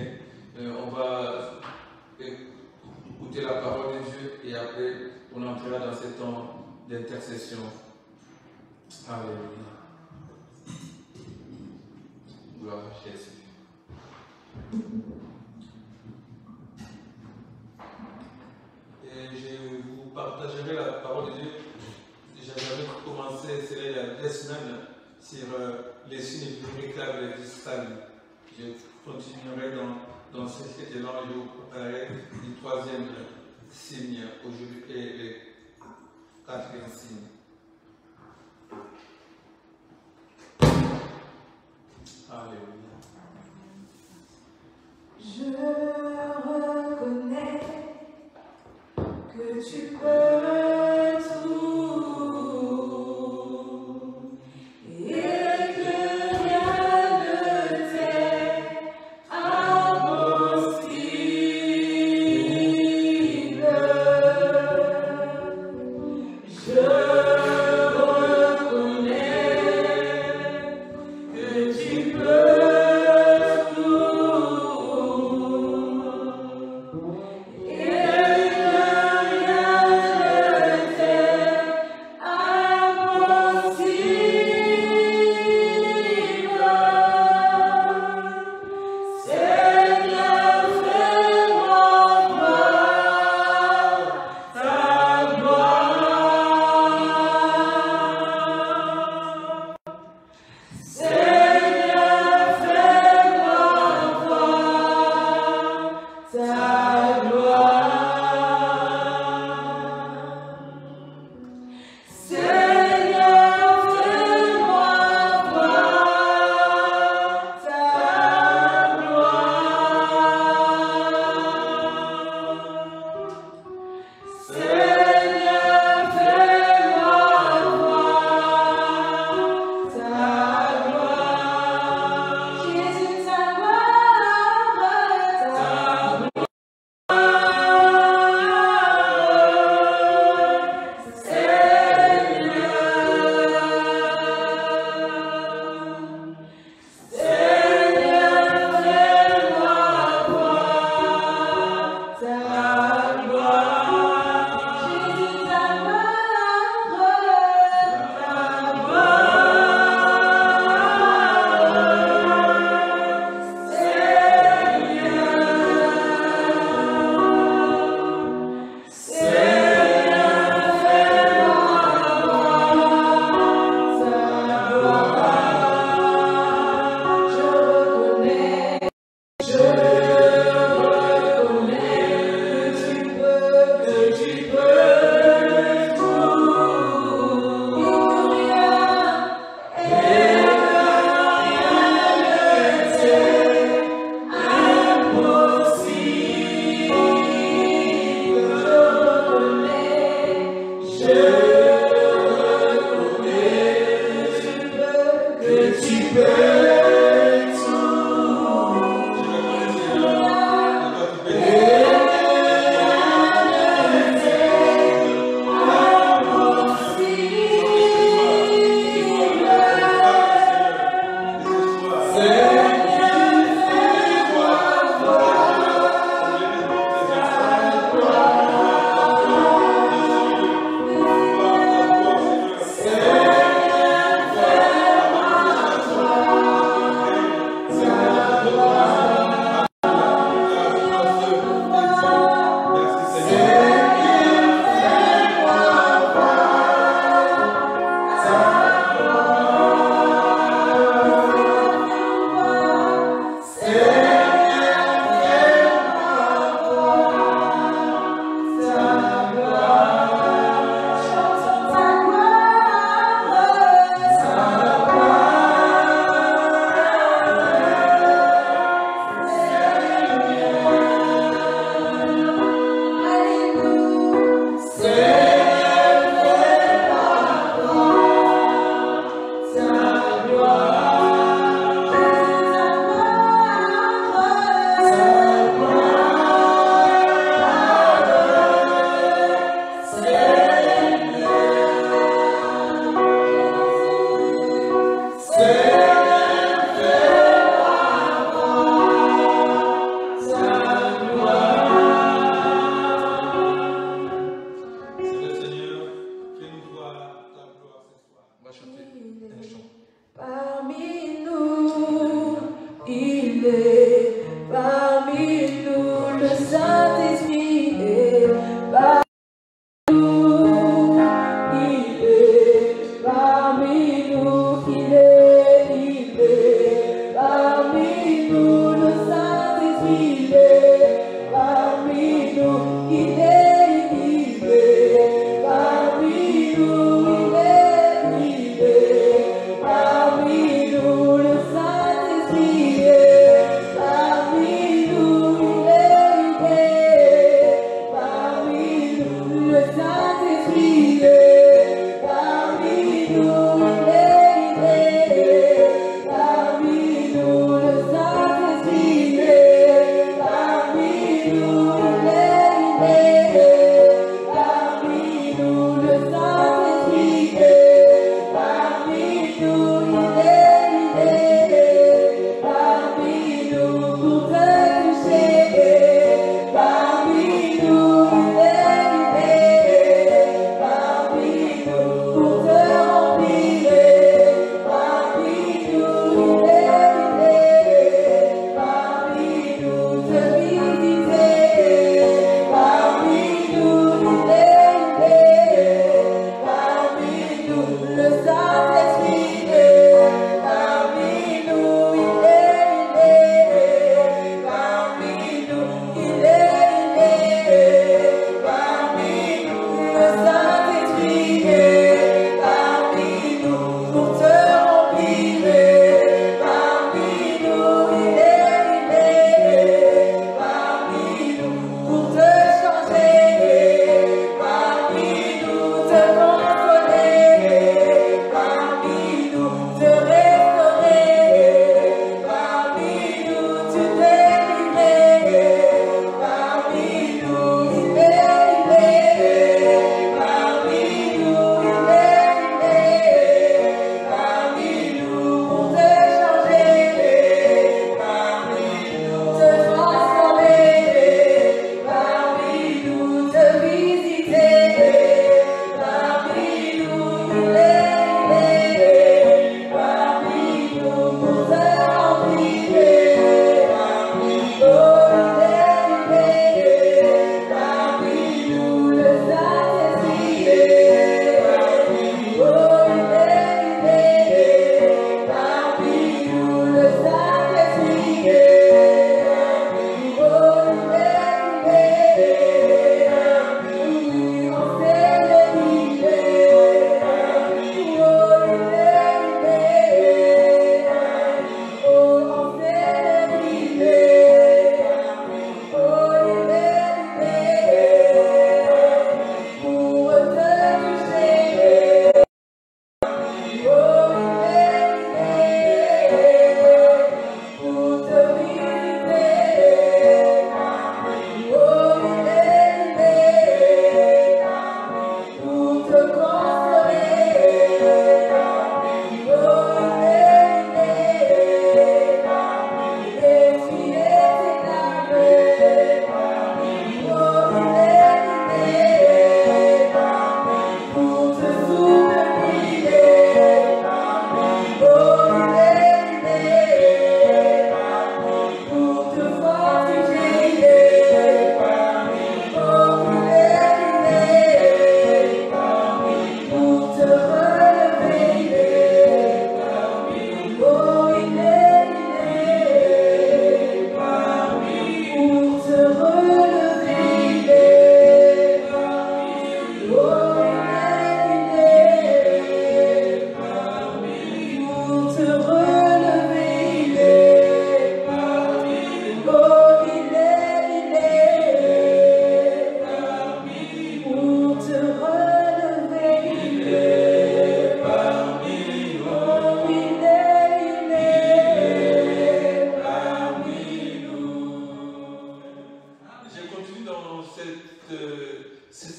bien. On va écouter la parole de Dieu et après on entrera dans ce temps d'intercession. Alléluia. Gloire à Jésus. Et je vous partagerai la parole de Dieu. J'avais commencé, c'est il y a 2 semaines, sur les signes véritables du salut. Je continuerai dans cet élan et je vous préparerai le 3e signe aujourd'hui et le 4e signe. Alléluia. Je reconnais que tu peux tout et que rien ne t'est impossible. Je reconnais que tu peux tout et que rien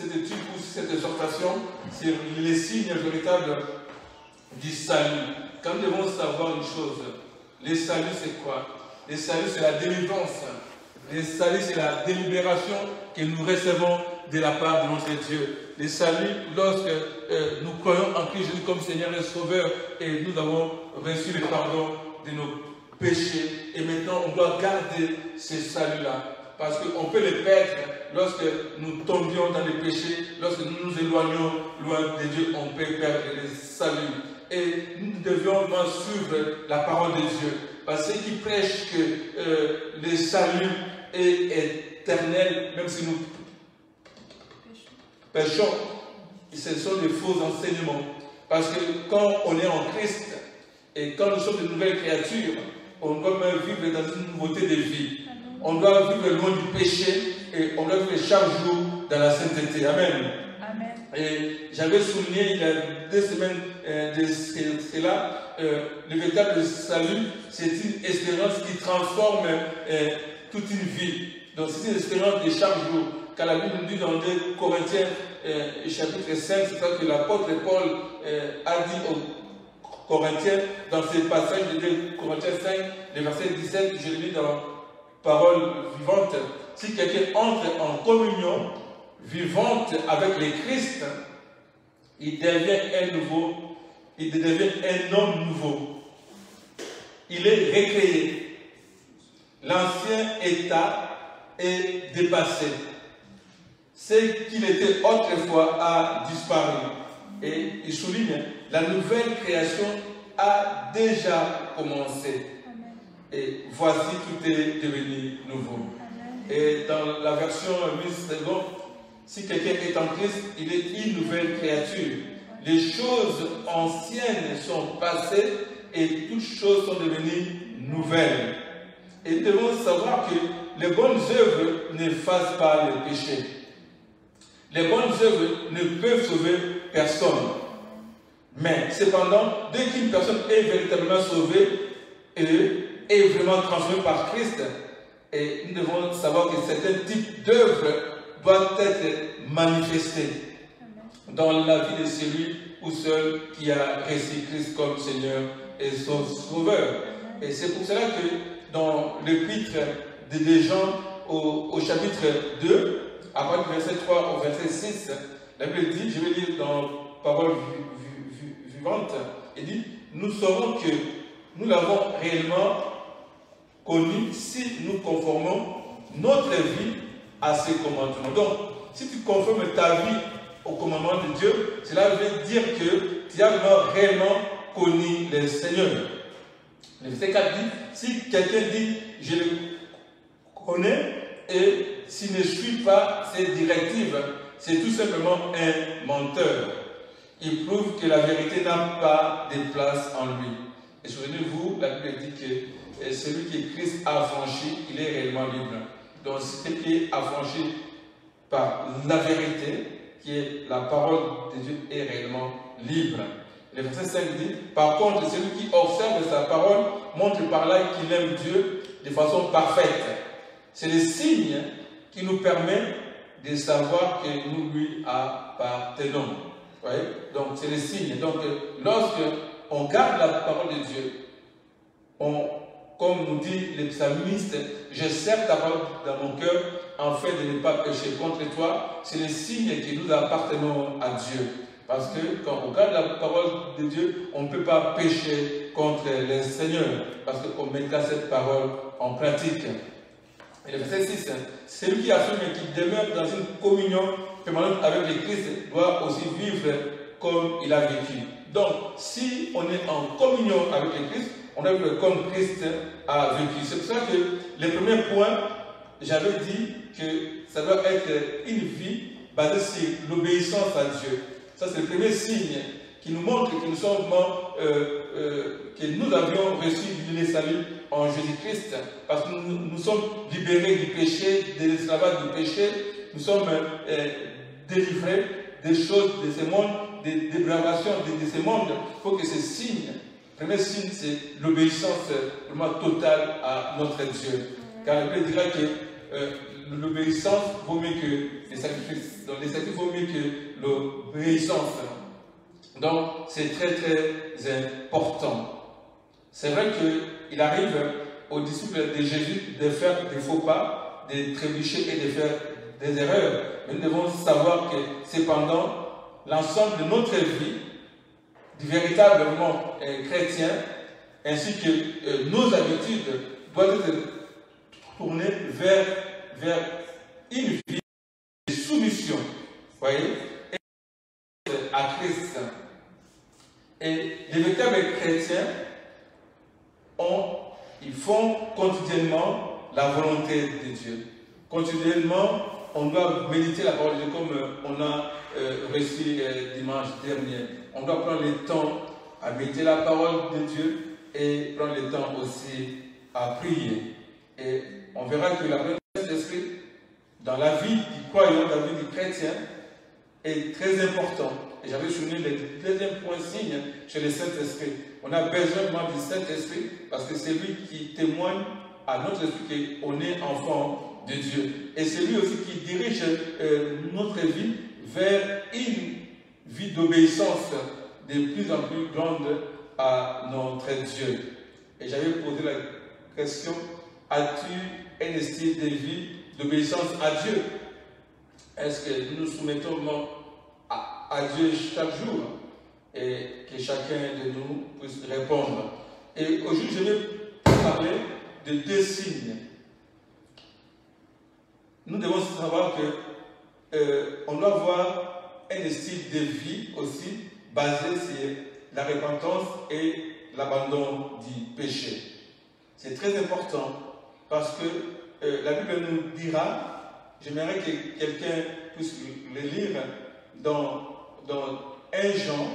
cette étude ou cette exhortation sur les signes véritables du salut. Quand nous devons savoir une chose, le salut c'est quoi? Le salut c'est la délivrance. Le salut c'est la délibération que nous recevons de la part de notre Dieu. Le salut, lorsque nous croyons en Christ Jésus comme Seigneur et Sauveur et nous avons reçu le pardon de nos péché et maintenant on doit garder ce salut-là. Parce qu'on peut le perdre lorsque nous tombions dans le péché, lorsque nous nous éloignons loin de Dieu, on peut perdre le salut. Et nous devions suivre la parole de Dieu. Parce que ceux qui prêchent que le salut est éternel, même si nous péchons, ce sont des faux enseignements. Parce que quand on est en Christ et quand nous sommes de nouvelles créatures, on doit même vivre dans une nouveauté de vie. On doit vivre loin du péché et on doit vivre chaque jour dans la sainteté. Amen. Amen. Et j'avais souligné il y a 2 semaines de cela, le véritable salut, c'est une espérance qui transforme toute une vie. Donc c'est une espérance de chaque jour. Car la Bible nous dit dans 2 Corinthiens chapitre 5, c'est ça que l'apôtre Paul a dit aux Corinthiens, dans ce passage de 2 Corinthiens 5, le verset 17, je le lis dans parole vivante. Si quelqu'un entre en communion vivante avec le Christ, il devient un homme nouveau. Il est recréé. L'ancien état est dépassé. Ce qu'il était autrefois a disparu. Et il souligne, la nouvelle création a déjà commencé. Et voici, tout est devenu nouveau. Et dans la version 1000 secondes, si quelqu'un est en Christ, il est une nouvelle créature. Les choses anciennes sont passées et toutes choses sont devenues nouvelles. Et nous devons savoir que les bonnes œuvres n'effacent pas le péché. Les bonnes œuvres ne peuvent sauver personne. Mais cependant, dès qu'une personne est véritablement sauvée et est vraiment transformée par Christ, et nous devons savoir que certains types d'œuvres doivent être manifestés dans la vie de celui ou celle qui a reçu Christ comme Seigneur et son Sauveur. Et c'est pour cela que dans l'épître de Jean au chapitre 2, à partir du verset 3 au verset 6, la Bible dit, je vais lire dans parole vivante, il dit, nous saurons que nous l'avons réellement connu si nous conformons notre vie à ses commandements. Donc, si tu conformes ta vie au commandement de Dieu, cela veut dire que tu as réellement connu le Seigneur. Le verset 4 dit, si quelqu'un dit, je le connais, et s'il ne suit pas ses directives, c'est tout simplement un menteur. Il prouve que la vérité n'a pas de place en lui. Et souvenez-vous, la Bible dit que celui qui est Christ affranchi, il est réellement libre. Donc celui qui est affranchi par la vérité, qui est la parole de Dieu, est réellement libre. Le verset 5 dit, par contre, celui qui observe sa parole montre par là qu'il aime Dieu de façon parfaite. C'est le signe qui nous permet de savoir que nous lui appartenons. Ouais? Donc c'est le signe. Donc lorsque on garde la parole de Dieu, comme nous dit le psalmiste, je serre ta parole dans mon cœur afin de ne pas pécher contre toi. C'est le signe que nous appartenons à Dieu. Parce que quand on garde la parole de Dieu, on ne peut pas pécher contre le Seigneur. Parce qu'on mettra cette parole en pratique. Et le verset 6, celui qui affirme qu'il demeure dans une communion permanente avec le Christ doit aussi vivre comme il a vécu. Donc, si on est en communion avec le Christ, on doit vivre comme Christ a vécu. C'est pour ça que le premier point, j'avais dit que ça doit être une vie basée sur l'obéissance à Dieu. Ça, c'est le premier signe qui nous montre que nous sommes que nous avions reçu le salut en Jésus-Christ, parce que nous sommes libérés du péché, de l'esclavage du péché, nous sommes délivrés des choses de ce monde, des dépravations de ce monde. Il faut que ce signe, le premier signe, c'est l'obéissance vraiment totale à notre Dieu. Car la Bible dira que l'obéissance vaut mieux que les sacrifices. Donc les sacrifices vaut mieux que l'obéissance. Donc c'est très très important. C'est vrai qu'il arrive aux disciples de Jésus de faire des faux pas, de trébucher et de faire des erreurs. Mais nous devons savoir que cependant, l'ensemble de notre vie, du véritablement chrétien, ainsi que nos habitudes doivent être tournées vers une vie de soumission, voyez, à Christ. Et les véritables chrétiens ils font quotidiennement la volonté de Dieu. Quotidiennement, on doit méditer la parole de Dieu comme on a reçu dimanche dernier. On doit prendre le temps à méditer la parole de Dieu et prendre le temps aussi à prier. Et on verra que la présence de l'Esprit dans la vie du croyant, dans la vie du chrétien, est très important. Et j'avais souligné le deuxième point signe chez le Saint-Esprit. On a besoin du Saint-Esprit parce que c'est lui qui témoigne à notre esprit qu'on est enfant de Dieu. Et c'est lui aussi qui dirige notre vie vers une vie d'obéissance de plus en plus grande à notre Dieu. Et j'avais posé la question, as-tu un style de vie d'obéissance à Dieu? Est-ce que nous nous soumettons à Dieu chaque jour? Et que chacun de nous puisse répondre. Et aujourd'hui, je vais parler de deux signes. Nous devons savoir qu'on doit avoir un style de vie aussi basé sur la repentance et l'abandon du péché. C'est très important parce que la Bible nous dira, j'aimerais que quelqu'un puisse le lire dans 1 Jean,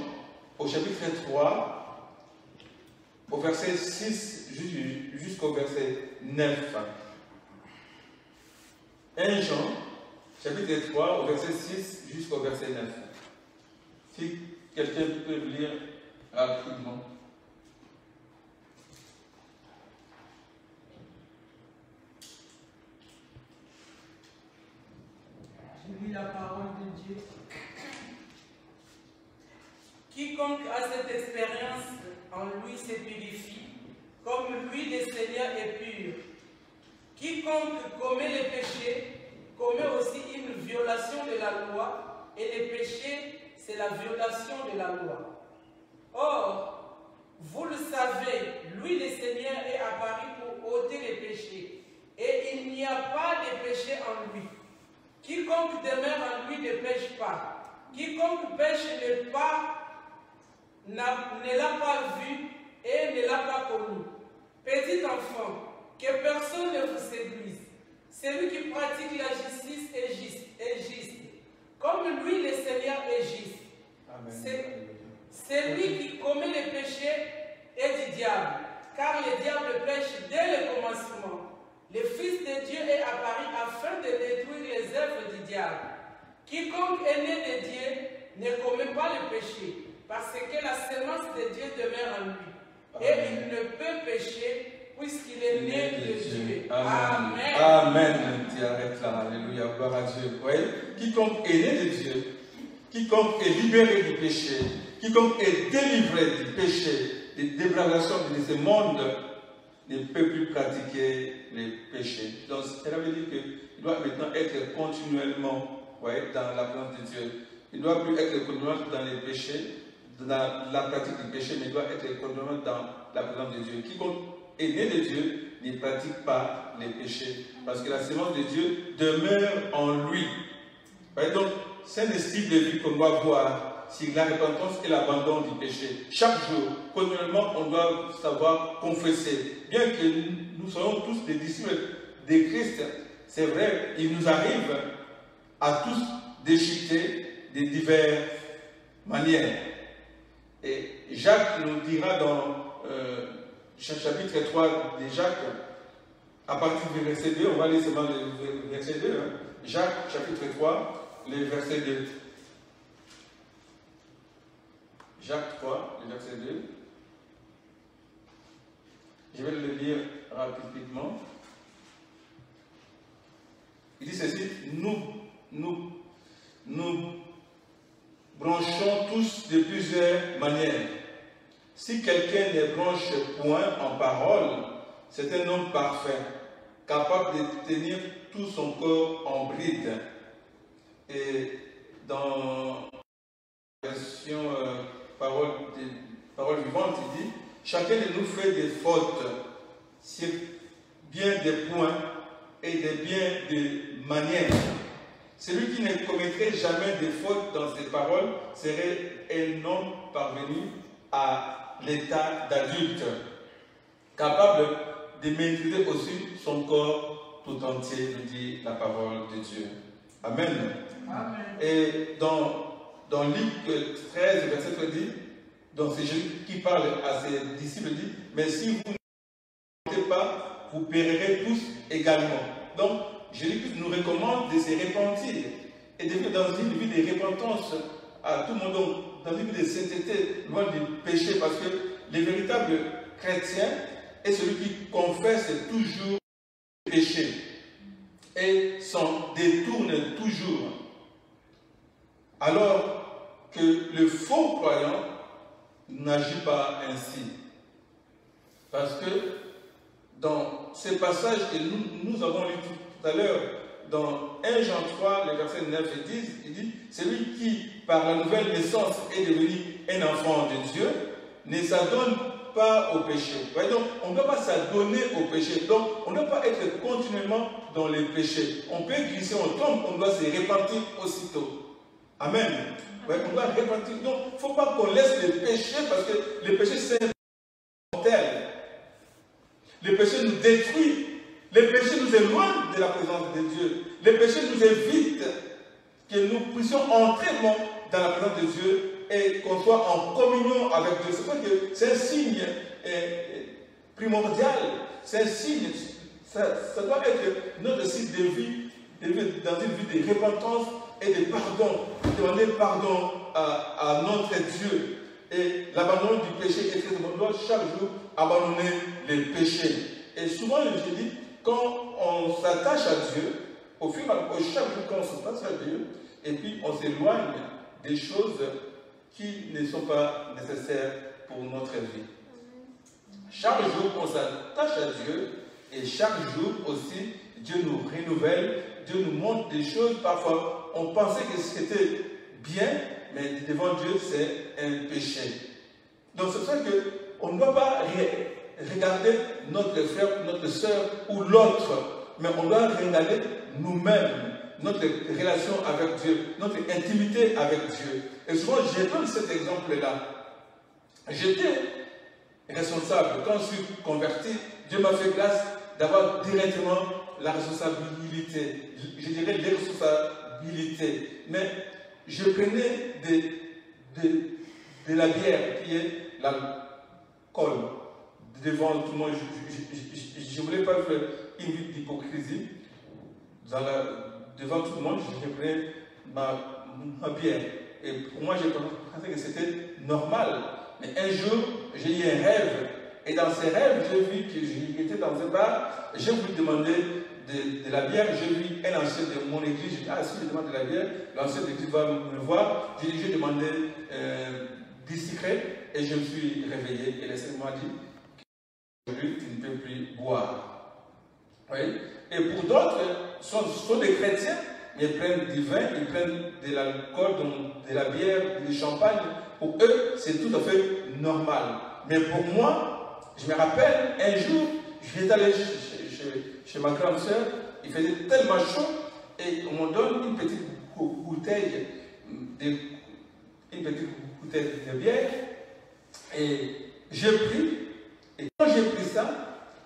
au chapitre 3, au verset 6 jusqu'au verset 9. 1 Jean, chapitre 3, au verset 6 jusqu'au verset 9. Si quelqu'un peut le lire rapidement. Je lis la parole de Dieu. Quiconque a cette expérience en lui se purifie, comme lui le Seigneur est pur. Quiconque commet les péchés commet aussi une violation de la loi, et le péché, c'est la violation de la loi. Or, vous le savez, lui le Seigneur est apparu pour ôter les péchés, et il n'y a pas de péché en lui. Quiconque demeure en lui ne pêche pas. Quiconque pêche ne l'a pas vu et ne l'a pas connu. Petit enfant, que personne ne vous séduise. Celui qui pratique la justice est juste. Comme lui, le Seigneur est juste. Celui qui commet le péché est du diable, car le diable pêche dès le commencement. Le Fils de Dieu est apparu afin de détruire les œuvres du diable. Quiconque est né de Dieu ne commet pas le péché, parce que la sémence de Dieu demeure en lui. Et il ne peut pécher puisqu'il est né de Dieu. Amen. Amen. Tu arrêtes là. Alléluia. Gloire à Dieu. Vous voyez? Quiconque est né de Dieu, quiconque est libéré du péché, quiconque est délivré du péché, des dégradations de ce monde, ne peut plus pratiquer les péchés. Donc, cela veut dire qu'il doit maintenant être continuellement dans la présence de Dieu. Il ne doit plus être continuellement dans les péchés, dans la pratique du péché, mais il doit être continuellement dans la présence de Dieu. Quiconque est né de Dieu ne pratique pas les péchés, parce que la sémence de Dieu demeure en lui. Donc, c'est un style de vie qu'on doit voir. C'est la repentance et l'abandon du péché. Chaque jour, continuellement, on doit savoir confesser. Bien que nous soyons tous des disciples de Christ, c'est vrai, il nous arrive à tous déchiqueter de diverses manières. Et Jacques nous dira dans chapitre 3 de Jacques, à partir du verset 2, on va lire seulement le verset 2. Jacques, chapitre 3, le verset 2. Jacques 3, le verset 2. Je vais le lire rapidement. Il dit ceci, nous branchons tous de plusieurs manières. Si quelqu'un ne branche point en parole, c'est un homme parfait, capable de tenir tout son corps en bride. Et dans la version parole vivante, il dit, chacun de nous fait des fautes sur bien des points et de bien des manières. Celui qui ne commettrait jamais de fautes dans ses paroles serait un homme parvenu à l'état d'adulte, capable de maîtriser aussi son corps tout entier, nous dit la parole de Dieu. Amen. Amen. Et dans Luc 13, verset 13, dit, donc c'est Jésus qui parle à ses disciples, dit, mais si vous ne montez pas, vous périrez tous également. Donc, Jésus nous recommande de se repentir et de vivre dans une vie de repentance à tout le monde, donc, dans une vie de sainteté, loin du péché, parce que le véritable chrétien est celui qui confesse toujours le péché et s'en détourne toujours. Alors que le faux croyant n'agit pas ainsi. Parce que dans ces passages que nous avons lus tout à l'heure, dans 1 Jean 3, les versets 9 et 10, il dit, celui qui, par la nouvelle naissance, est devenu un enfant de Dieu, ne s'adonne pas au péché. Ouais, donc, on ne doit pas s'adonner au péché. Donc, on ne doit pas être continuellement dans les péchés. On peut glisser, on tombe, on doit se repentir aussitôt. Amen. Ouais, on doit repentir. Donc, il ne faut pas qu'on laisse les péchés, parce que les péchés, c'est mortel. Les péchés nous détruisent. Les péchés nous éloignent de la présence de Dieu. Les péchés nous évitent que nous puissions entrer dans la présence de Dieu et qu'on soit en communion avec Dieu. C'est pour ça que c'est un signe primordial. C'est un signe. Ça doit être notre site de vie, dans une vie de repentance et de pardon. Demander pardon à notre Dieu. Et l'abandon du péché est très important. On doit chaque jour abandonner les péchés. Et souvent, je dis, quand on s'attache à Dieu, au fur et à mesure, chaque jour, quand on s'attache à Dieu, et puis on s'éloigne des choses qui ne sont pas nécessaires pour notre vie. Chaque jour, on s'attache à Dieu, et chaque jour aussi, Dieu nous renouvelle, Dieu nous montre des choses. Parfois, on pensait que c'était bien, mais devant Dieu, c'est un péché. Donc, c'est pour ça qu'on ne doit pas regarder notre frère, notre soeur ou l'autre, mais on doit regarder nous-mêmes, notre relation avec Dieu, notre intimité avec Dieu. Et souvent, je donne cet exemple-là. J'étais responsable. Quand je suis converti, Dieu m'a fait grâce d'avoir directement la responsabilité. Je dirais les responsabilités. Mais je prenais de la bière, qui est l'alcool, devant tout le monde. Je ne voulais pas faire une vie d'hypocrisie. Devant tout le monde, je prenais ma bière. Et pour moi, j'ai pensé que c'était normal. Mais un jour, j'ai eu un rêve. Et dans ce rêve, j'ai vu que j'étais dans un bar. J'ai voulu demander de la bière. J'ai vu un ancien de mon église. J'ai dit, ah, si je demande de la bière, l'ancien de l'église va me voir. J'ai demandé discret. Et je me suis réveillé. Et le Seigneur m'a dit, aujourd'hui, tu ne peux plus boire. Oui. Et pour d'autres, sont des chrétiens. Ils prennent du vin, ils prennent de l'alcool, de la bière, du champagne. Pour eux, c'est tout à fait normal. Mais pour moi, je me rappelle, un jour, j'étais allé chez ma grande sœur, il faisait tellement chaud, et on me donne une petite bouteille de bière, et j'ai pris, et quand j'ai pris ça,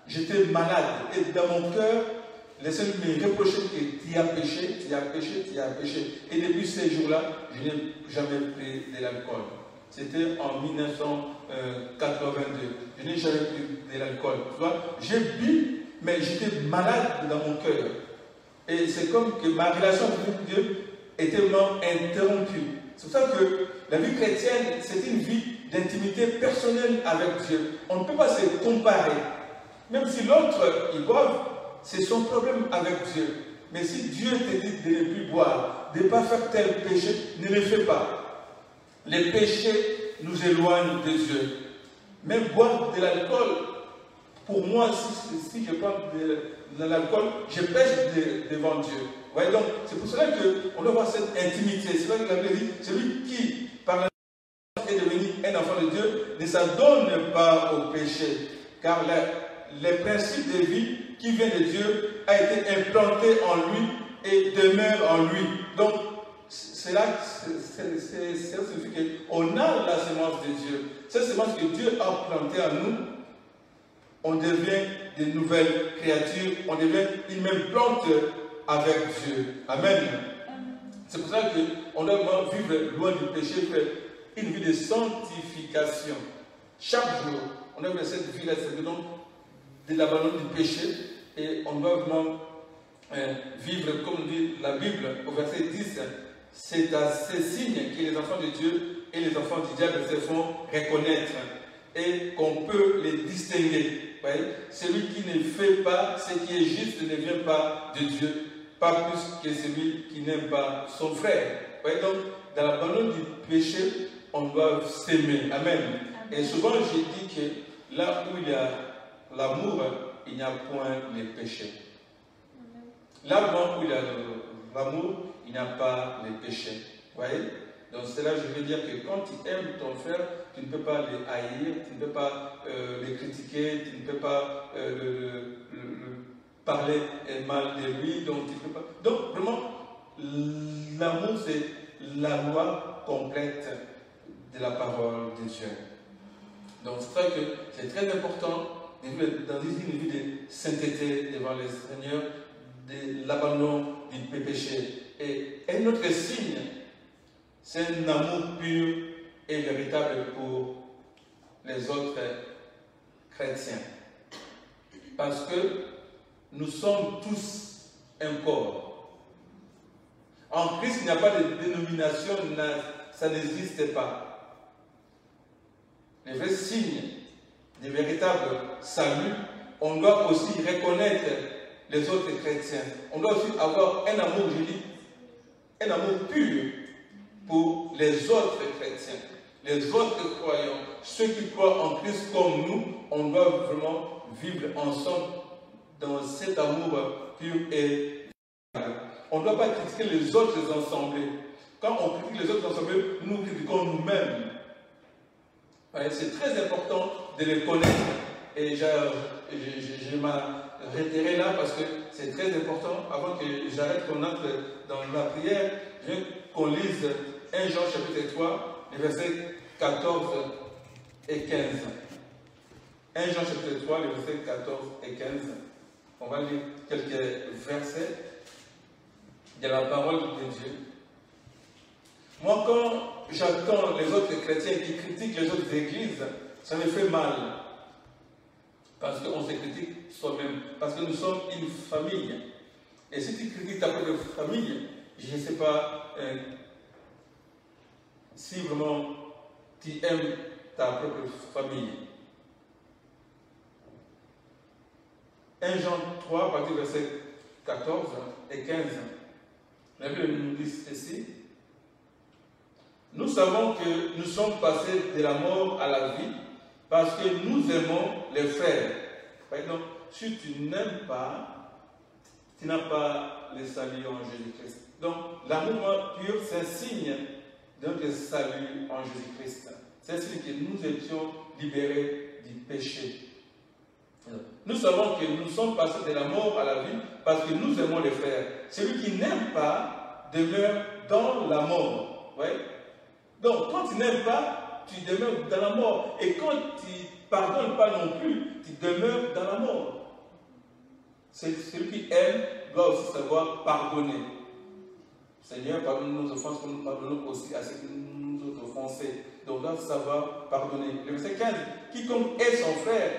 j'étais malade, et dans mon cœur, le Seigneur me reprochait que tu as péché, tu as péché, tu as péché. Et depuis ces jours-là, je n'ai jamais pris de l'alcool. C'était en 1982. Je n'ai jamais pris de l'alcool. Tu vois, j'ai bu, mais j'étais malade dans mon cœur. Et c'est comme que ma relation avec Dieu était vraiment interrompue. C'est pour ça que la vie chrétienne, c'est une vie d'intimité personnelle avec Dieu. On ne peut pas se comparer. Même si l'autre, il boit, c'est son problème avec Dieu. Mais si Dieu te dit de ne plus boire, de ne pas faire tel péché, ne le fais pas. Les péchés nous éloignent de Dieu. Même boire de l'alcool, pour moi, si je prends de l'alcool, je pêche devant Dieu. Ouais, donc, c'est pour cela qu'on doit avoir cette intimité. C'est vrai que la Bible dit, celui qui, par la est devenu un enfant de Dieu, ne ne s'adonne pas au péché, car les principes de vie qui viennent de Dieu a été implanté en lui et demeure en lui. Donc, cela signifie qu'on a la semence de Dieu. Cette semence que Dieu a plantée en nous, on devient de nouvelles créatures, on devient une même plante avec Dieu. Amen. C'est pour ça qu'on doit vivre loin du péché, faire une vie de sanctification. Chaque jour, on doit vivre cette vie-là, c'est donc de l'abandon du péché, et on doit vraiment vivre, comme dit la Bible, au verset 10, c'est à ces signes que les enfants de Dieu et les enfants du diable se font reconnaître, et qu'on peut les distinguer. Voyez? Celui qui ne fait pas ce qui est juste ne vient pas de Dieu, pas plus que celui qui n'aime pas son frère. Voyez? Donc, dans l'abandon du péché, on doit s'aimer. Amen. Et souvent, je dis que là où il y a l'amour, il n'y a point les péchés. Là où il y a l'amour, il n'y a pas les péchés. Voyez? Donc c'est là je veux dire que quand tu aimes ton frère, tu ne peux pas les haïr, tu ne peux pas les critiquer, tu ne peux pas parler mal de lui, donc tu ne peux pas. Donc vraiment, l'amour c'est la loi complète de la parole de Dieu. Donc c'est vrai que c'est très important de vivre dans une vie de sainteté devant le Seigneur, de l'abandon du péché. Et un autre signe, c'est un amour pur et véritable pour les autres chrétiens. Parce que nous sommes tous un corps. En Christ, il n'y a pas de dénomination, ça n'existe pas. Les vrais signes de véritable salut, on doit aussi reconnaître les autres chrétiens. On doit aussi avoir un amour, je dis, un amour pur pour les autres chrétiens, les autres croyants, ceux qui croient en Christ comme nous. On doit vraiment vivre ensemble dans cet amour pur et on ne doit pas critiquer les autres assemblées. Quand on critique les autres assemblées, nous critiquons nous-mêmes. C'est très important de les connaître. Et je m'arrêterai là parce que c'est très important. Avant que j'arrête qu'on entre dans la prière, je veux qu'on lise 1 Jean chapitre 3, les versets 14 et 15. 1 Jean chapitre 3, les versets 14 et 15. On va lire quelques versets de la parole de Dieu. Moi, quand j'entends les autres chrétiens qui critiquent les autres églises, ça me fait mal. Parce qu'on se critique soi-même. Parce que nous sommes une famille. Et si tu critiques ta propre famille, je ne sais pas si vraiment tu aimes ta propre famille. 1 Jean 3, à partir du verset 14 et 15. La Bible nous dit ceci. Nous savons que nous sommes passés de la mort à la vie parce que nous aimons les frères. Par exemple, si tu n'aimes pas, tu n'as pas le salut en Jésus-Christ. Donc, l'amour pur, c'est un signe de notre salut en Jésus-Christ. C'est un signe que nous étions libérés du péché. Nous savons que nous sommes passés de la mort à la vie parce que nous aimons les frères. Celui qui n'aime pas demeure dans la mort. Ouais? Donc, quand tu n'aimes pas, tu demeures dans la mort. Et quand tu ne pardonnes pas non plus, tu demeures dans la mort. Celui qui aime doit aussi savoir pardonner. Seigneur, pardonne nos offenses, comme nous pardonnons aussi à ceux qui nous ont offensés. Donc, on doit savoir pardonner. Le verset 15. Quiconque est son frère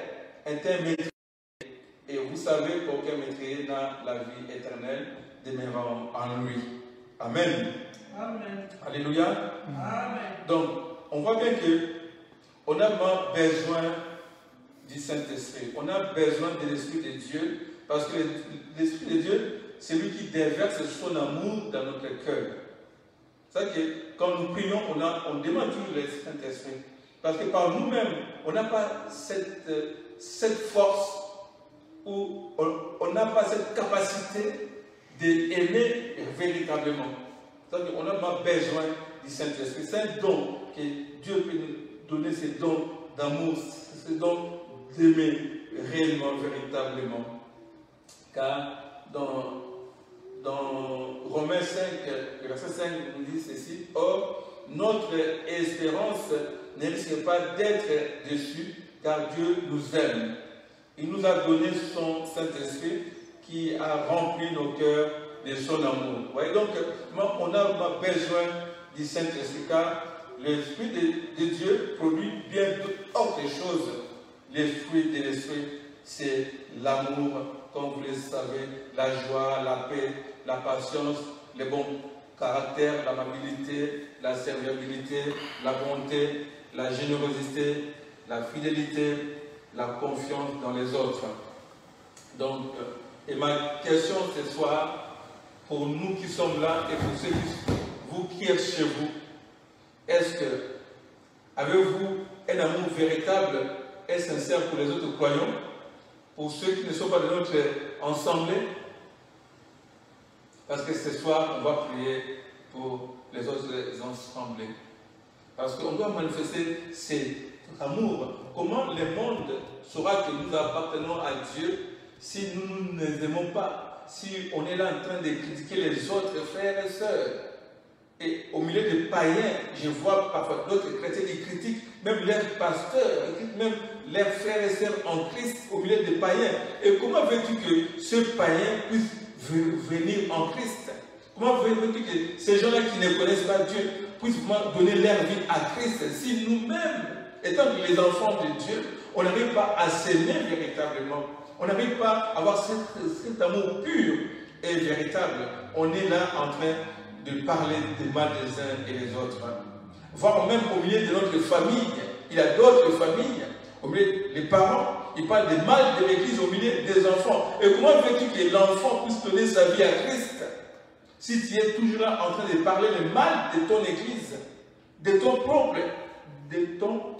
est un maître. Et vous savez qu'aucun maître n'a la vie éternelle demeurant en lui. Amen. Amen. Alléluia. Amen. Donc, on voit bien qu'on a besoin du Saint-Esprit. On a besoin de l'Esprit de Dieu parce que l'Esprit de Dieu, c'est lui qui déverse son amour dans notre cœur. C'est-à-dire que quand nous prions, on demande toujours le Saint-Esprit. Parce que par nous-mêmes, on n'a pas cette force ou on n'a pas cette capacité d'aimer véritablement. C'est-à-dire qu'on a besoin du Saint-Esprit. C'est un don que Dieu peut nous donner, ce don d'amour, c'est donc d'aimer réellement, véritablement. Car dans Romains 5, verset 5, nous dit ceci: or, notre espérance ne risque pas d'être déçue, car Dieu nous aime. Il nous a donné son Saint-Esprit qui a rempli nos cœurs de son amour. Vous voyez, donc, on a besoin du Saint-Esprit, car l'Esprit de Dieu produit bien d'autres choses. Les fruits de l'Esprit, c'est l'amour, comme vous le savez, la joie, la paix, la patience, le bon caractère, l'amabilité, la serviabilité, la bonté, la générosité, la fidélité, la confiance dans les autres. Donc, et ma question ce soir, pour nous qui sommes là et pour ceux vous qui êtes chez vous, est-ce que avez-vous un amour véritable et sincère pour les autres croyants, pour ceux qui ne sont pas de notre assemblée? Parce que ce soir, on va prier pour les autres assemblées. Parce qu'on doit manifester cet amour. Comment le monde saura que nous appartenons à Dieu si nous ne les aimons pas, si on est là en train de critiquer les autres frères et sœurs? Et au milieu des païens, je vois parfois d'autres chrétiens qui critiquent même leurs pasteurs, même leurs frères et sœurs en Christ au milieu des païens. Et comment veux-tu que ce païen puisse venir en Christ? Comment veux-tu que ces gens-là qui ne connaissent pas Dieu puissent donner leur vie à Christ si nous-mêmes, étant les enfants de Dieu, on n'arrive pas à s'aimer véritablement? On n'arrive pas à avoir cet amour pur et véritable. On est là en train de parler des mal des uns et des autres. Voire même au milieu de notre famille, il y a d'autres familles, au milieu des parents, ils parlent des mal de l'Église au milieu des enfants. Et comment veux-tu que l'enfant puisse donner sa vie à Christ si tu es toujours là en train de parler le mal de ton Église, de ton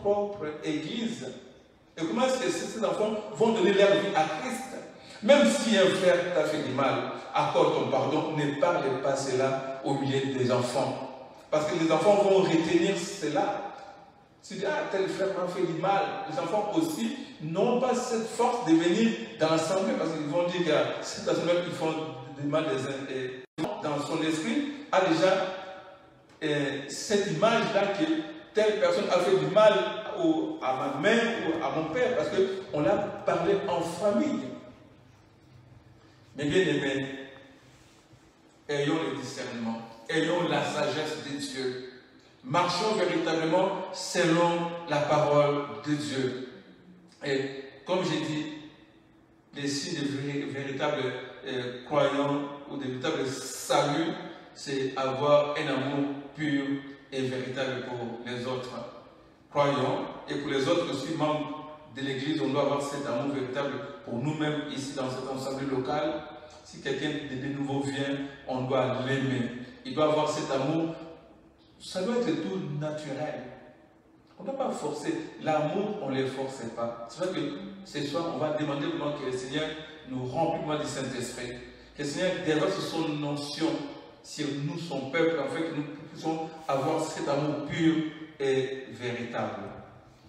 propre Église? Et comment est-ce que ces enfants vont donner leur vie à Christ? Même si un frère t'a fait du mal, accorde ton pardon, ne parle pas cela au milieu des enfants. Parce que les enfants vont retenir cela. Si tu dis, ah, tel frère m'a fait du mal, les enfants aussi n'ont pas cette force de venir dans l'assemblée, parce qu'ils vont dire que cette assemblée, ils font du mal les uns et dans son esprit, a déjà cette image-là que telle personne a fait du mal à ma mère ou à mon père, parce qu'on a parlé en famille. Mais bien aimés, ayons le discernement, ayons la sagesse de Dieu. Marchons véritablement selon la parole de Dieu. Et comme j'ai dit, les signes de véritables croyants ou de véritables salut, c'est avoir un amour pur et véritable pour les autres croyants. Et pour les autres aussi membres de l'Église, on doit avoir cet amour véritable pour nous-mêmes ici dans cette assemblée locale. Si quelqu'un de nouveau vient, on doit l'aimer. Il doit avoir cet amour. Ça doit être tout naturel. On ne doit pas forcer. L'amour, on ne le force pas. C'est vrai que ce soir, on va demander vraiment que le Seigneur nous remplisse du Saint-Esprit. Que le Seigneur déverse son notion sur nous, son peuple, afin que nous puissions avoir cet amour pur et véritable.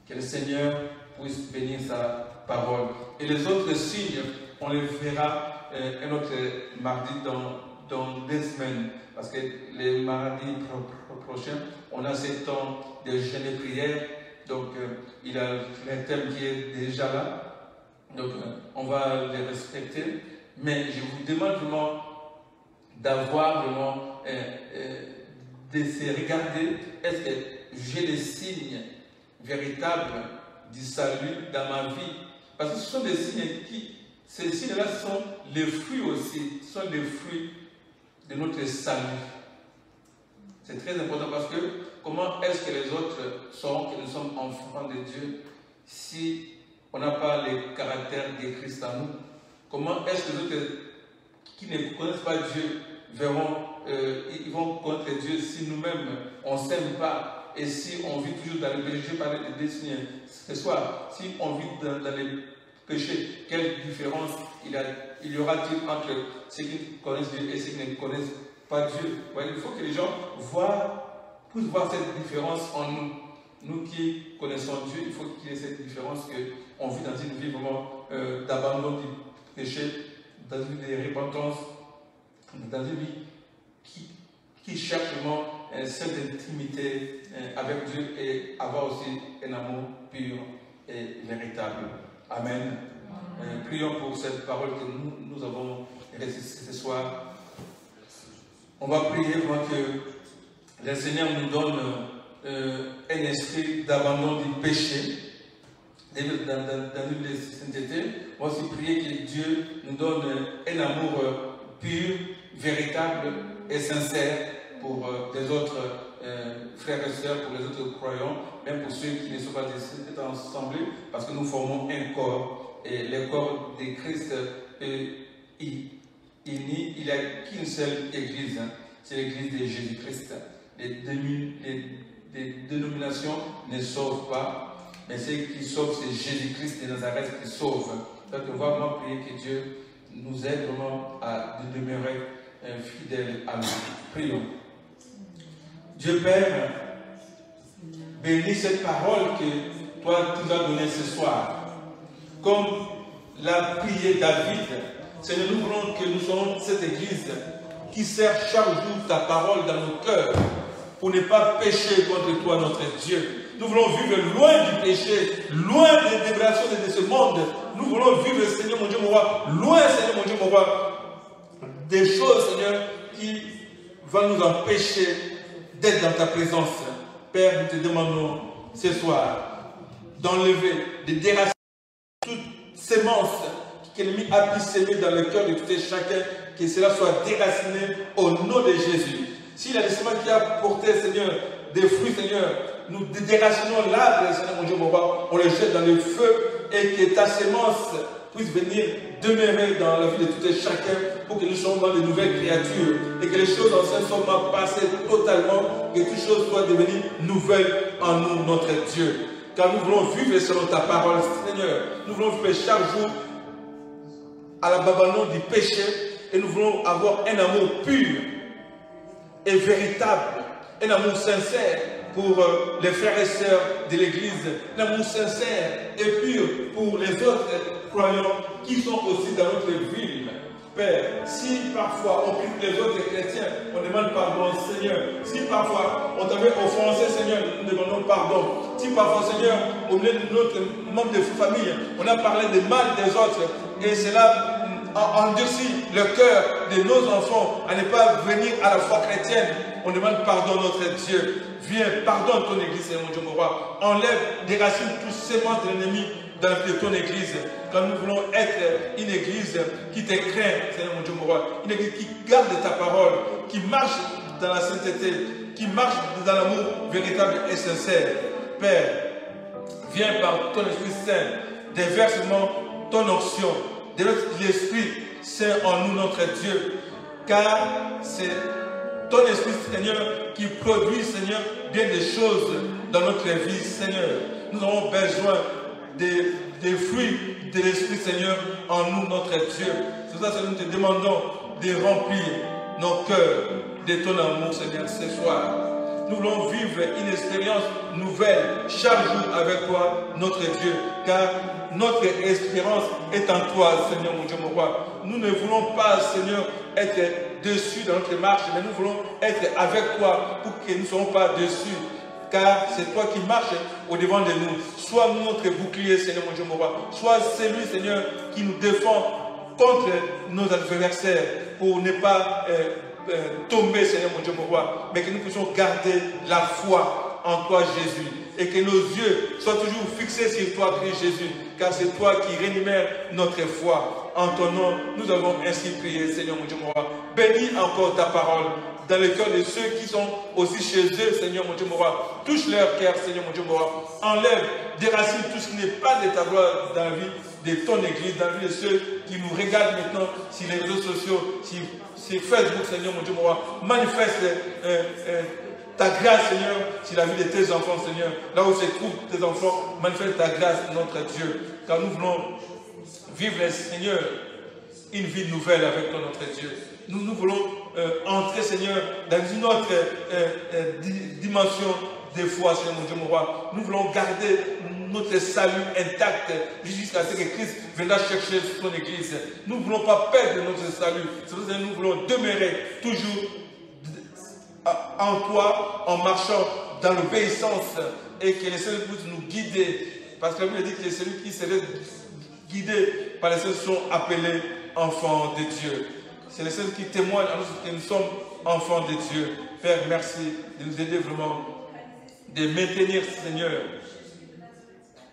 Que le Seigneur puisse bénir sa parole. Et les autres signes, on les verra un autre mardi dans 2 semaines. Parce que les mardis prochains, on a ce temps de jeûne et prière. Donc, il y a le thème qui est déjà là. Donc, on va les respecter. Mais je vous demande vraiment d'avoir vraiment, de se regarder. Est-ce que j'ai des signes véritables du salut dans ma vie? Parce que ce sont des signes ces signes-là sont les fruits aussi, ce sont les fruits de notre salut. C'est très important parce que comment est-ce que les autres sauront que nous sommes enfants de Dieu si on n'a pas le caractère de Christ en nous? Comment est-ce que les autres qui ne connaissent pas Dieu verront, ils vont connaître Dieu si nous-mêmes on ne s'aime pas et si on vit toujours dans le péché? Je parlais de destinée ce soir. Si on vit dans les péchés, quelle différence il y aura-t-il entre ceux qui connaissent Dieu et ceux qui ne connaissent pas Dieu? Il faut que les gens puissent voir cette différence en nous. nous qui connaissons Dieu, il faut qu'il y ait cette différence qu'on vit dans une vie vraiment d'abandon du péché, dans une vie de repentance, dans une vie qui cherche vraiment cette intimité avec Dieu et avoir aussi un amour pur et véritable. Amen. Prions pour cette parole que nous avons récitée ce soir. On va prier pour que le Seigneur nous donne un esprit d'abandon du péché dans une sainteté. On va aussi prier que Dieu nous donne un amour pur, véritable et sincère pour les autres frères et sœurs, pour les autres croyants, même pour ceux qui ne sont pas ensemble, parce que nous formons un corps. Et le corps de Christ il n'y a qu'une seule église, hein. C'est l'église de Jésus-Christ. Les dénominations ne sauvent pas, mais ce qui sauve, c'est Jésus-Christ de Nazareth qui sauve. Donc on va vraiment prier que Dieu nous aide vraiment à demeurer fidèles à nous. Prions. Dieu Père, bénis cette parole que toi tu nous as donnée ce soir. Comme l'a prié David, Seigneur, nous voulons que nous soyons cette église qui sert chaque jour ta parole dans nos cœurs pour ne pas pécher contre toi, notre Dieu. Nous voulons vivre loin du péché, loin des déviations de ce monde. Nous voulons vivre, Seigneur mon Dieu, mon roi, loin, Seigneur mon Dieu, mon roi, des choses, Seigneur, qui vont nous empêcher d'être dans ta présence. Père, nous te demandons ce soir d'enlever, de déraciner toute sémence que l'ennemi a pu s'aimer dans le cœur de tout et chacun, que cela soit déraciné au nom de Jésus. S'il y a des semences qui a porté, Seigneur, des fruits, Seigneur, nous déracinons l'arbre, Seigneur mon Dieu, mon roi, on les jette dans le feu et que ta sémence puisse venir demeurer dans la vie de tout et chacun pour que nous soyons dans de nouvelles créatures et que les choses anciennes soient passées totalement, que toutes choses soient devenues nouvelles en nous, notre Dieu. Car nous voulons vivre selon ta parole, Seigneur. Nous voulons vivre chaque jour à l'abandon du péché et nous voulons avoir un amour pur et véritable, un amour sincère pour les frères et sœurs de l'Église, un amour sincère et pur pour les autres croyants qui sont aussi dans notre ville. Père, si parfois on prie pour les autres chrétiens, on demande pardon, Seigneur. Si parfois on t'avait offensé, Seigneur, nous demandons pardon. Si parfois, Seigneur, au milieu de notre membre de famille, on a parlé des mal des autres et cela endurcit le cœur de nos enfants à ne pas venir à la foi chrétienne, on demande pardon, notre Dieu. Viens, pardonne ton Église, Seigneur mon Dieu, mon roi. Enlève des racines, tous ces sémences de l'ennemi dans ton Église. Quand nous voulons être une Église qui te craint, Seigneur mon Dieu, mon roi. Une Église qui garde ta parole, qui marche dans la sainteté, qui marche dans l'amour véritable et sincère. Père, viens par ton Esprit Saint, déverse-moi ton onction, déverse l'Esprit Saint en nous, notre Dieu. Car c'est ton Esprit, Seigneur, qui produit, Seigneur, bien des choses dans notre vie, Seigneur. Nous avons besoin des fruits de l'Esprit, Seigneur, en nous, notre Dieu. C'est pour ça que nous te demandons de remplir nos cœurs de ton amour, Seigneur, ce soir. Nous voulons vivre une expérience nouvelle chaque jour avec toi, notre Dieu, car notre espérance est en toi, Seigneur, mon Dieu, mon roi. Nous ne voulons pas, Seigneur, être dessus dans notre marche, mais nous voulons être avec toi pour que nous ne soyons pas dessus. Car c'est toi qui marches au-devant de nous. Sois notre bouclier, Seigneur, mon Dieu, mon roi. Sois celui, Seigneur, qui nous défend contre nos adversaires pour ne pas tomber, Seigneur, mon Dieu, mon roi. Mais que nous puissions garder la foi en toi, Jésus. Et que nos yeux soient toujours fixés sur toi, Christ Jésus. Car c'est toi qui rémunères notre foi. En ton nom, nous avons ainsi prié, Seigneur, mon Dieu, mon roi. Bénis encore ta parole dans le cœur de ceux qui sont aussi chez eux, Seigneur mon Dieu, mon roi. Touche leur cœur, Seigneur mon Dieu, mon roi. Enlève, déracine tout ce qui n'est pas de ta gloire dans la vie de ton Église, dans la vie de ceux qui nous regardent maintenant sur les réseaux sociaux, sur Facebook, Seigneur mon Dieu, mon roi. Manifeste ta grâce, Seigneur, sur la vie de tes enfants, Seigneur. Là où se trouvent tes enfants, manifeste ta grâce, notre Dieu. Car nous voulons vivre, Seigneur, une vie nouvelle avec toi, notre Dieu. Nous voulons entrer, Seigneur, dans une autre dimension des fois, Seigneur mon Dieu, mon roi. Nous voulons garder notre salut intact jusqu'à ce que Christ viendra chercher son Église. Nous ne voulons pas perdre notre salut. C'est pour ça que nous voulons demeurer toujours en toi, en marchant dans l'obéissance et que les Seigneur puisse nous guider. Parce que la Bible dit que celui qui serait guidé par les Seigneur sont appelés enfants de Dieu. C'est les Seigneur qui témoignent à nous que nous sommes enfants de Dieu. Père, merci de nous aider vraiment, de maintenir, Seigneur,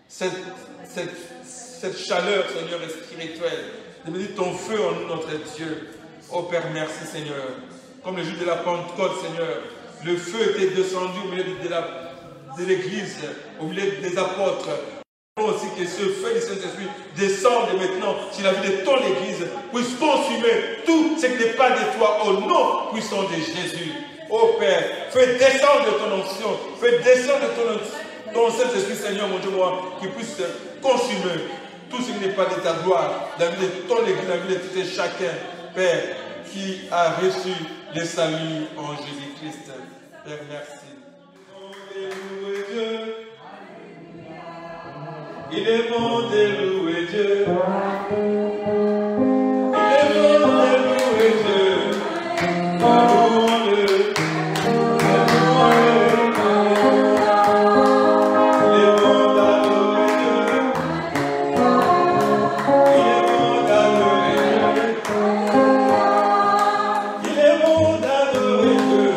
cette chaleur, Seigneur, spirituelle, de mettre ton feu en nous, notre Dieu. Oh Père, merci, Seigneur. Comme le jour de la Pentecôte, Seigneur, le feu était descendu au milieu de l'Église, au milieu des apôtres. Nous voulons aussi que ce feu du Saint-Esprit descende maintenant sur la vie de ton Église, puisse consumer tout ce qui n'est pas de toi, au nom puissant de Jésus. Oh Père, fais descendre de ton onction, fais descendre de ton Saint-Esprit, Seigneur, mon Dieu, moi, qui puisse consumer tout ce qui n'est pas de ta gloire, dans la vie de ton Église, dans la vie de tout et chacun, Père, qui a reçu le salut en Jésus-Christ. Père, merci. Il est bon de louer Dieu. Il est bon de louer Dieu. Louons-le. Il est bon d'adorer Dieu. Il est bon d'adorer Dieu. Il est bon d'adorer Dieu.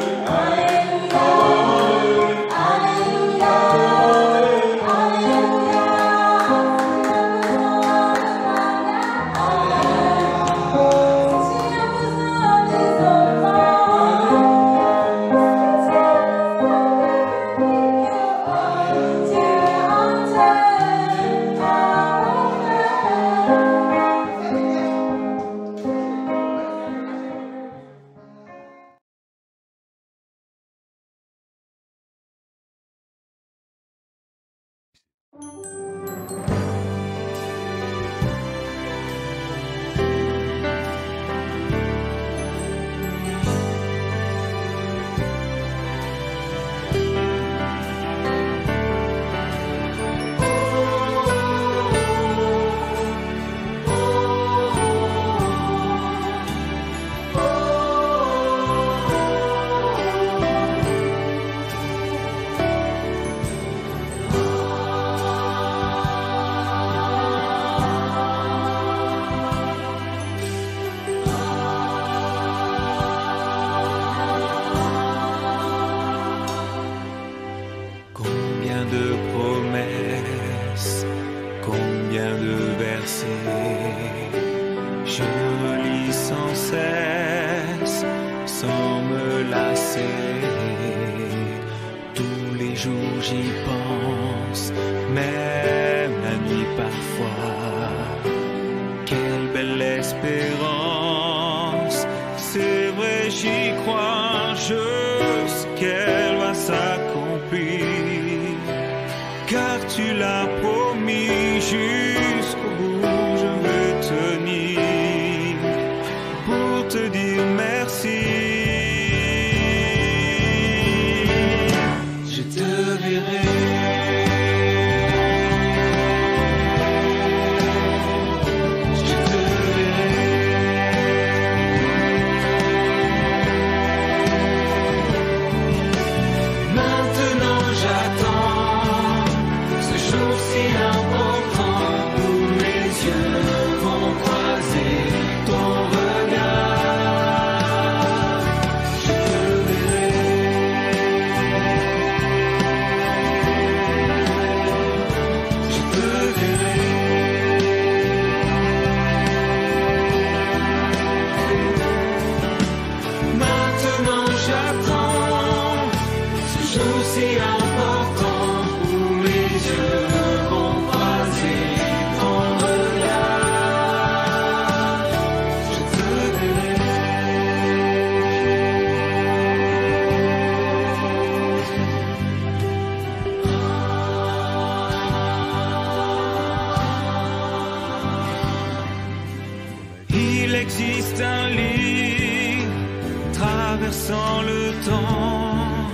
traversant le temps,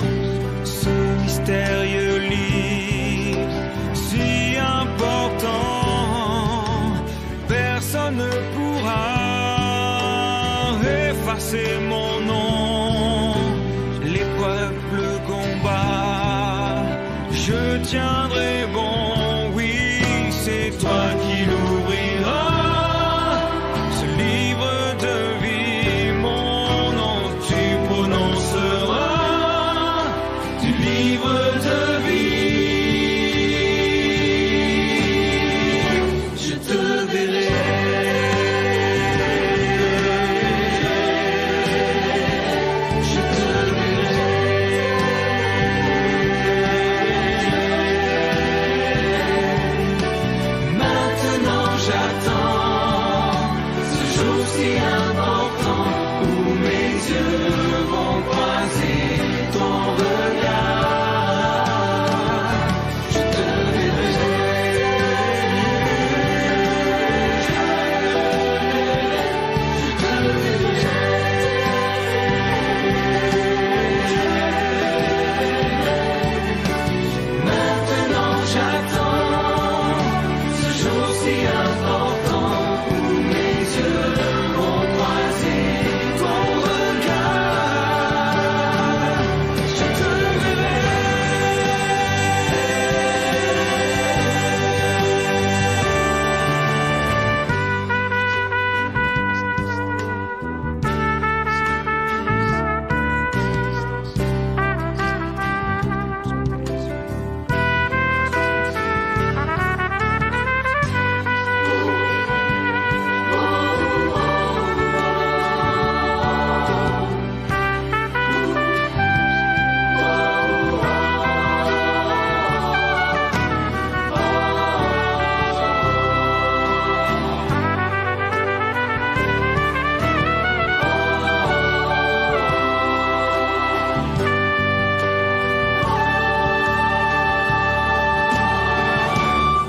ce mystère mystérieux livre, si important, personne ne pourra effacer mon nom. Les peuples combattent, je tiendrai bon, oui, c'est toi qui l'ouvriras. Ce livre de vie, mon nom tu prononceras, du livre de vie, je te verrai. Je te verrai. Maintenant j'attends ce jour si important où mes yeux vont croiser ton regard. Je te verrai. Je te verrai. Maintenant j'attends ce jour si important où mes yeux vont croiser ton regard. Je te verrai.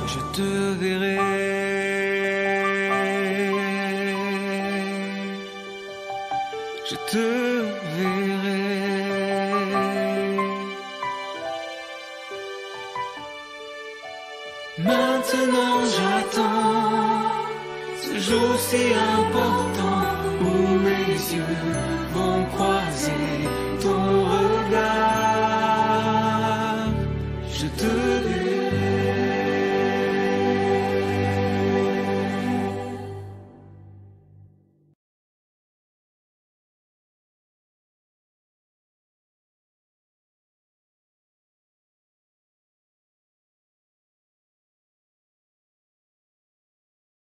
Je te verrai. Je te verrai. Maintenant j'attends ce jour si important où mes yeux